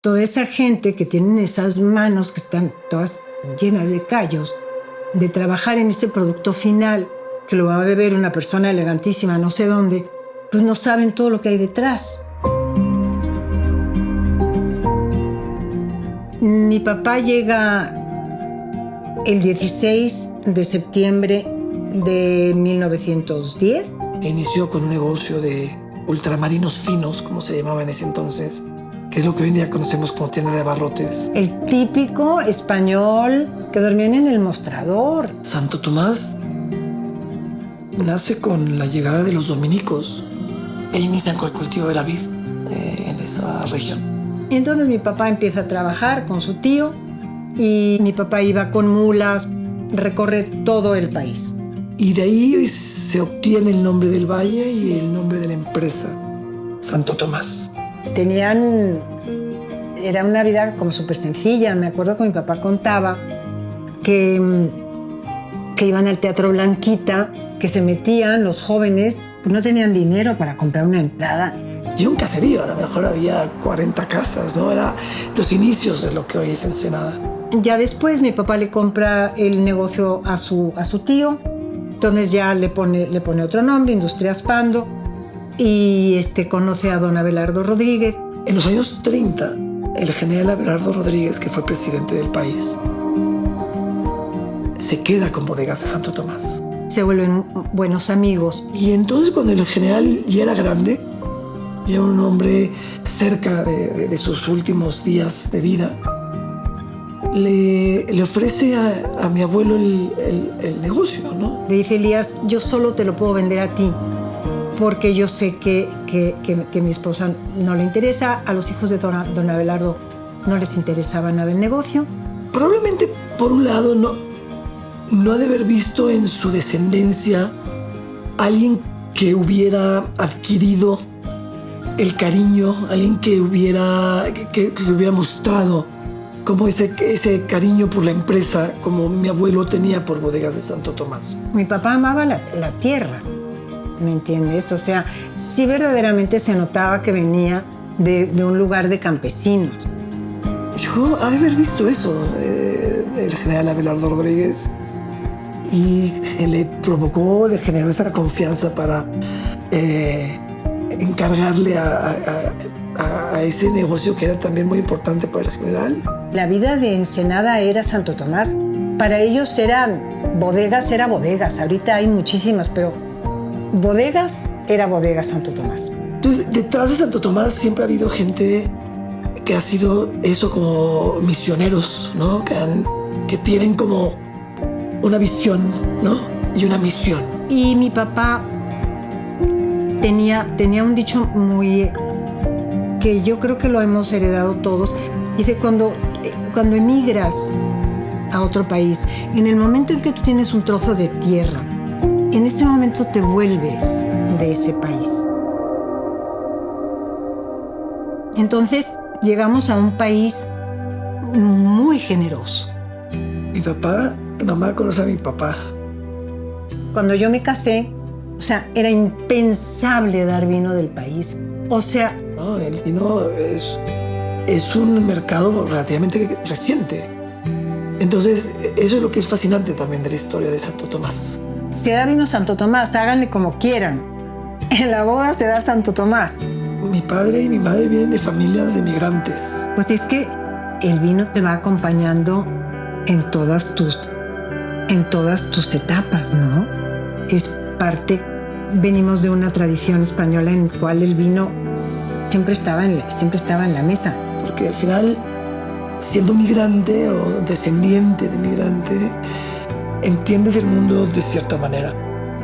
toda esa gente que tienen esas manos que están todas llenas de callos, de trabajar en ese producto final, que lo va a beber una persona elegantísima no sé dónde, pues no saben todo lo que hay detrás. Mi papá llega el 16 de septiembre de 1910. Inició con un negocio de ultramarinos finos, como se llamaba en ese entonces, que es lo que hoy en día conocemos como tienda de abarrotes. El típico español que dormían en el mostrador. Santo Tomás nace con la llegada de los dominicos e inician con el cultivo de la vid en esa región. Entonces mi papá empieza a trabajar con su tío y mi papá iba con mulas, recorre todo el país. Y de ahí se obtiene el nombre del valle y el nombre de la empresa, Santo Tomás. Era una vida como súper sencilla. Me acuerdo que mi papá contaba que iban al Teatro Blanquita, que se metían los jóvenes, pues no tenían dinero para comprar una entrada. Y era un caserío, a lo mejor había 40 casas, ¿no? Era los inicios de lo que hoy es Ensenada. Ya después mi papá le compra el negocio a su tío, entonces ya le pone otro nombre, Industrias Pando, y conoce a don Abelardo Rodríguez. En los años 30, el general Abelardo Rodríguez, que fue presidente del país, se queda con Bodegas de Santo Tomás. Se vuelven buenos amigos. Y entonces cuando el general ya era grande, ya era un hombre cerca de sus últimos días de vida, le ofrece a mi abuelo el negocio, ¿no? Le dice Elías, yo solo te lo puedo vender a ti, porque yo sé que mi esposa no le interesa, a los hijos de don Abelardo no les interesaba nada el negocio. Probablemente, por un lado, no ha de haber visto en su descendencia alguien que hubiera adquirido el cariño, alguien que hubiera mostrado como ese cariño por la empresa, como mi abuelo tenía por Bodegas de Santo Tomás. Mi papá amaba la tierra, ¿me entiendes? O sea, sí verdaderamente se notaba que venía de un lugar de campesinos. Yo ha de haber visto eso, el general Abelardo Rodríguez, y le generó esa confianza para encargarle a ese negocio que era también muy importante para el general. La vida de Ensenada era Santo Tomás. Para ellos era bodegas. Ahorita hay muchísimas, pero bodegas era Bodega Santo Tomás. Entonces, detrás de Santo Tomás siempre ha habido gente que ha sido eso, como misioneros, ¿no? Que tienen como una visión, ¿no? Y una misión. Y mi papá tenía un dicho muy que yo creo que lo hemos heredado todos. Dice, cuando emigras a otro país, en el momento en que tú tienes un trozo de tierra, en ese momento te vuelves de ese país. Entonces llegamos a un país muy generoso. Mi mamá conoce a mi papá. Cuando yo me casé, o sea, era impensable dar vino del país. O sea... No, el vino es un mercado relativamente reciente. Entonces, eso es lo que es fascinante también de la historia de Santo Tomás. Se da vino Santo Tomás, háganle como quieran. En la boda se da Santo Tomás. Mi padre y mi madre vienen de familias de migrantes. Pues es que el vino te va acompañando en todas tus etapas, ¿no? Es parte, venimos de una tradición española en la cual el vino siempre estaba en la mesa. Porque al final, siendo migrante o descendiente de migrante, entiendes el mundo de cierta manera.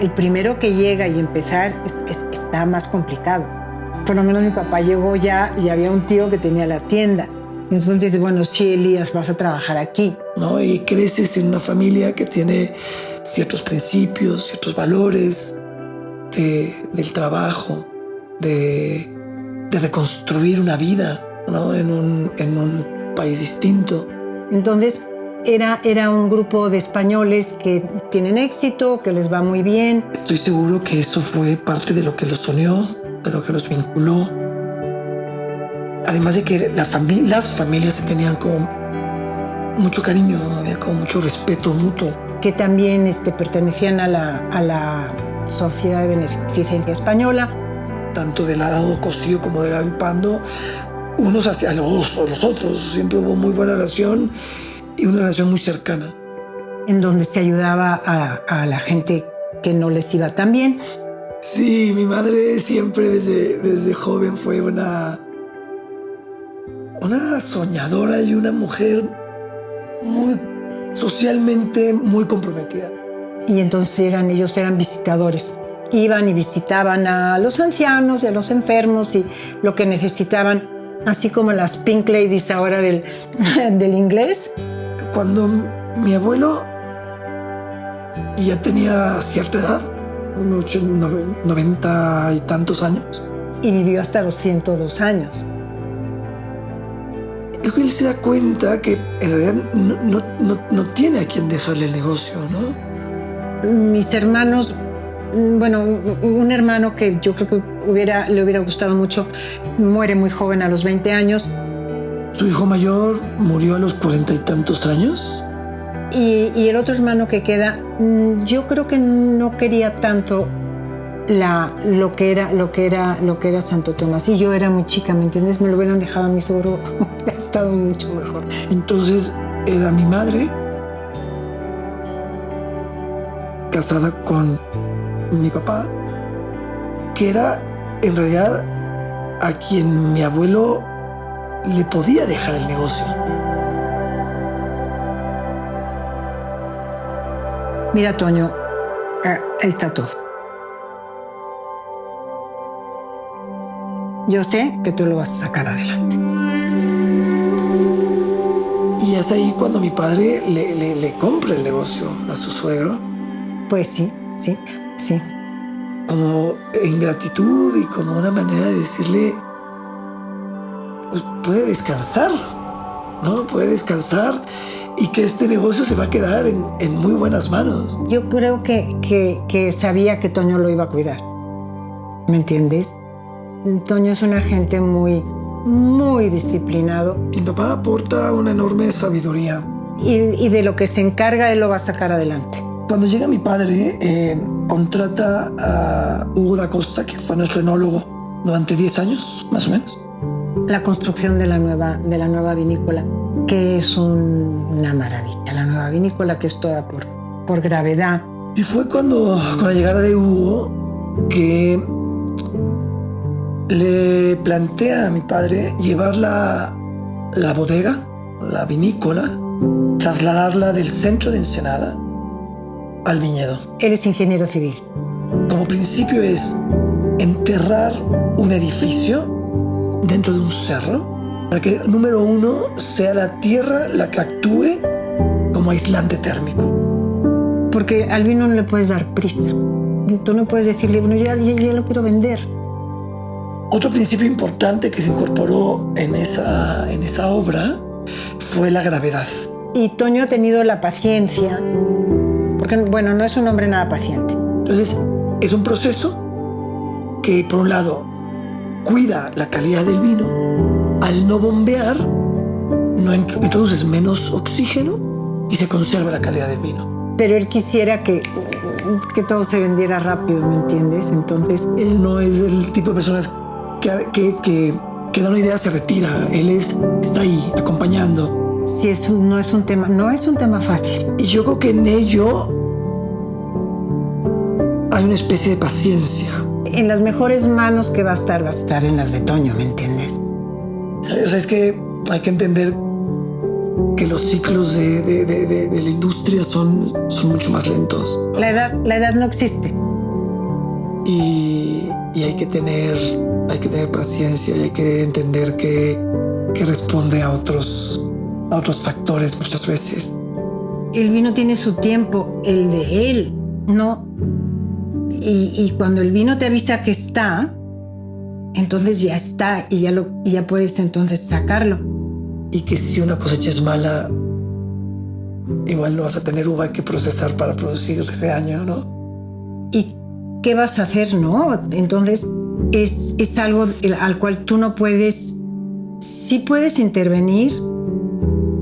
El primero que llega y empezar está más complicado. Por lo menos mi papá llegó ya y había un tío que tenía la tienda. Entonces dice, bueno, sí, Elías, vas a trabajar aquí, ¿no? Y creces en una familia que tiene ciertos principios, ciertos valores del trabajo, de reconstruir una vida, ¿no? en un país distinto. Entonces era un grupo de españoles que tienen éxito, que les va muy bien. Estoy seguro que eso fue parte de lo que los unió, de lo que los vinculó. además de que las familias se tenían como mucho cariño, había como mucho respeto mutuo. Que también pertenecían a la Sociedad de Beneficencia Española. Tanto del lado Cosío como del lado Pando, unos hacia los otros. Siempre hubo muy buena relación y una relación muy cercana. En donde se ayudaba a la gente que no les iba tan bien. Sí, mi madre siempre desde joven fue una soñadora y una mujer muy socialmente muy comprometida. Y entonces ellos eran visitadores. Iban y visitaban a los ancianos y a los enfermos y lo que necesitaban, así como las Pink Ladies ahora del inglés. Cuando mi abuelo ya tenía cierta edad, unos 90 y tantos años. Y vivió hasta los 102 años. Creo que él se da cuenta que en realidad no tiene a quien dejarle el negocio, ¿no? Mis hermanos, bueno, un hermano que yo creo que le hubiera gustado mucho, muere muy joven, a los 20 años. Su hijo mayor murió a los 40 y tantos años. Y el otro hermano que queda, yo creo que no quería tanto lo que era Santo Tomás. Y yo era muy chica, ¿me entiendes? Me lo hubieran dejado a mí, seguro hubiera estado mucho mejor. Entonces era mi madre, casada con mi papá, que era en realidad a quien mi abuelo le podía dejar el negocio. Mira, Toño, ahí está todo. Yo sé que tú lo vas a sacar adelante. Y es ahí cuando mi padre le compra el negocio a su suegro. Pues sí. Como en gratitud y como una manera de decirle, pues puede descansar, ¿no? Puede descansar y que este negocio se va a quedar en muy buenas manos. Yo creo que sabía que Toño lo iba a cuidar. ¿Me entiendes? Toño es una gente muy, muy disciplinado. Mi papá aporta una enorme sabiduría. Y de lo que se encarga, él lo va a sacar adelante. Cuando llega mi padre, contrata a Hugo da Costa, que fue nuestro enólogo durante 10 años, más o menos. La construcción de la nueva vinícola, que es una maravilla. La nueva vinícola, que es toda por gravedad. Y fue con la llegada de Hugo, que le plantea a mi padre llevar la bodega, la vinícola, trasladarla del centro de Ensenada al viñedo. Él es ingeniero civil. Como principio es enterrar un edificio dentro de un cerro para que, número uno, sea la tierra la que actúe como aislante térmico. Porque al vino no le puedes dar prisa. Tú no puedes decirle, bueno, ya lo quiero vender. Otro principio importante que se incorporó en esa obra fue la gravedad. Y Toño ha tenido la paciencia, porque, bueno, no es un hombre nada paciente. Entonces, es un proceso que, por un lado, cuida la calidad del vino. Al no bombear, no introduces menos oxígeno y se conserva la calidad del vino. Pero él quisiera que todo se vendiera rápido, ¿me entiendes? Entonces, él no es el tipo de personas que da una idea, se retira. Él está ahí, acompañando. Sí, no es un tema fácil. Y yo creo que en ello hay una especie de paciencia. En las mejores manos que va a estar en las de Toño, ¿me entiendes? O sea, es que hay que entender que los ciclos de la industria son mucho más lentos. La edad no existe. Y hay que tener paciencia y hay que entender que responde a otros factores muchas veces. El vino tiene su tiempo, el de él, ¿no? Y cuando el vino te avisa que está, entonces ya está y ya puedes entonces sacarlo. Y que si una cosecha es mala, igual no vas a tener uva que procesar para producir ese año, ¿no? ¿Y qué vas a hacer, no? Entonces es algo al cual tú no puedes sí puedes intervenir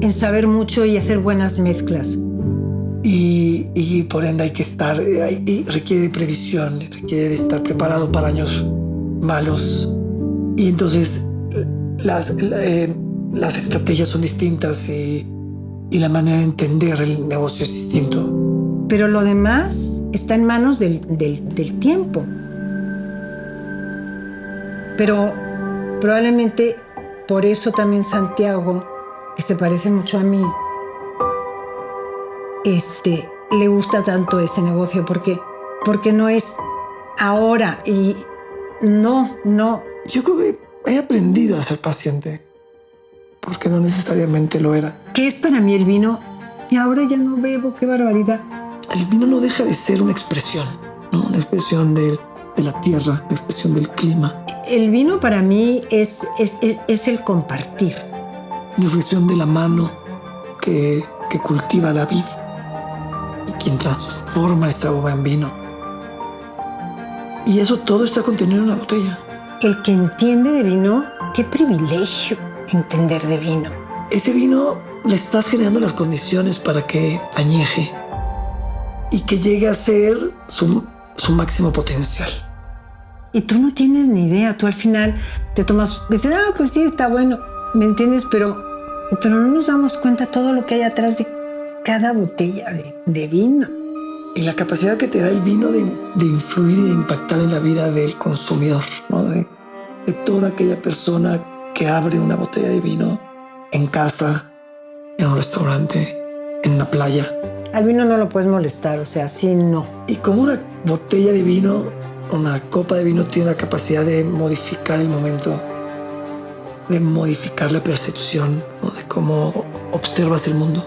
en saber mucho y hacer buenas mezclas. Y por ende hay que estar, y requiere de previsión, requiere de estar preparado para años malos. Y entonces las estrategias son distintas y la manera de entender el negocio es distinto. Pero lo demás está en manos del tiempo. Pero probablemente por eso también Santiago, que se parece mucho a mí, le gusta tanto ese negocio porque no es ahora y no. Yo creo que he aprendido a ser paciente porque no necesariamente lo era. ¿Qué es para mí el vino? Y ahora ya no bebo, qué barbaridad. El vino no deja de ser una expresión, ¿no? Una expresión de la tierra, una expresión del clima. El vino para mí es el compartir. Una expresión de la mano que cultiva la vid y quien transforma esa uva en vino. Y eso todo está contenido en una botella. El que entiende de vino, qué privilegio entender de vino. Ese vino le estás generando las condiciones para que añeje y que llegue a ser su máximo potencial. Y tú no tienes ni idea, tú al final te tomas, dices, pues sí, está bueno, ¿me entiendes? Pero no nos damos cuenta todo lo que hay atrás de cada botella de vino. Y la capacidad que te da el vino de influir y de impactar en la vida del consumidor, ¿no? De toda aquella persona que abre una botella de vino en casa, en un restaurante, en una playa. Al vino no lo puedes molestar, o sea, sí, no. Y como una botella de vino, una copa de vino tiene la capacidad de modificar el momento, de modificar la percepción, ¿no? De cómo observas el mundo.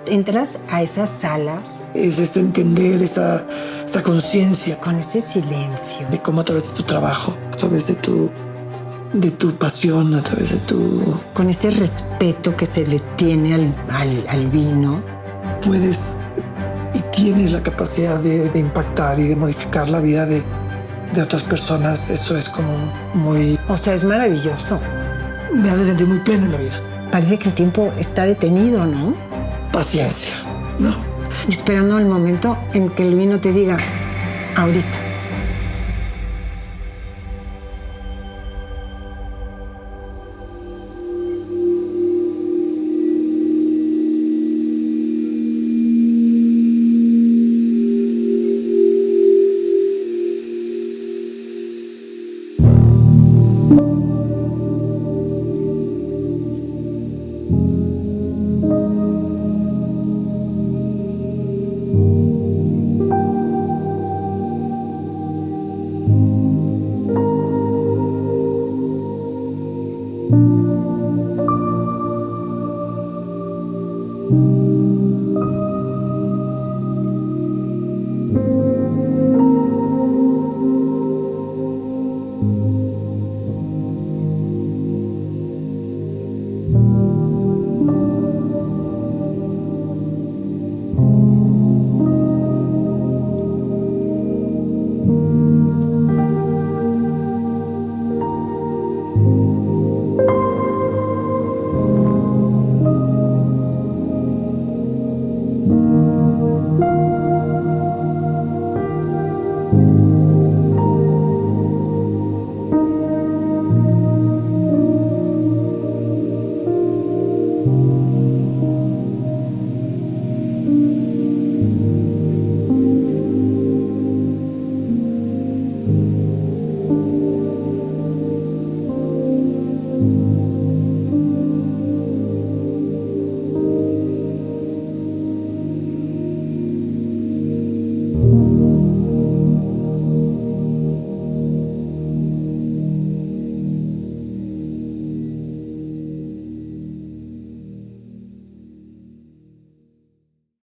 Entras a esas salas. Es entender esta conciencia. Con ese silencio. De cómo a través de tu trabajo, a través de tu pasión, a través de tu... Con ese respeto que se le tiene al vino. Puedes y tienes la capacidad de impactar y de modificar la vida de otras personas. Eso es como muy... O sea, es maravilloso. Me hace sentir muy pleno en la vida. Parece que el tiempo está detenido, ¿no? Paciencia, ¿no? Esperando el momento en que el vino te diga, ahorita.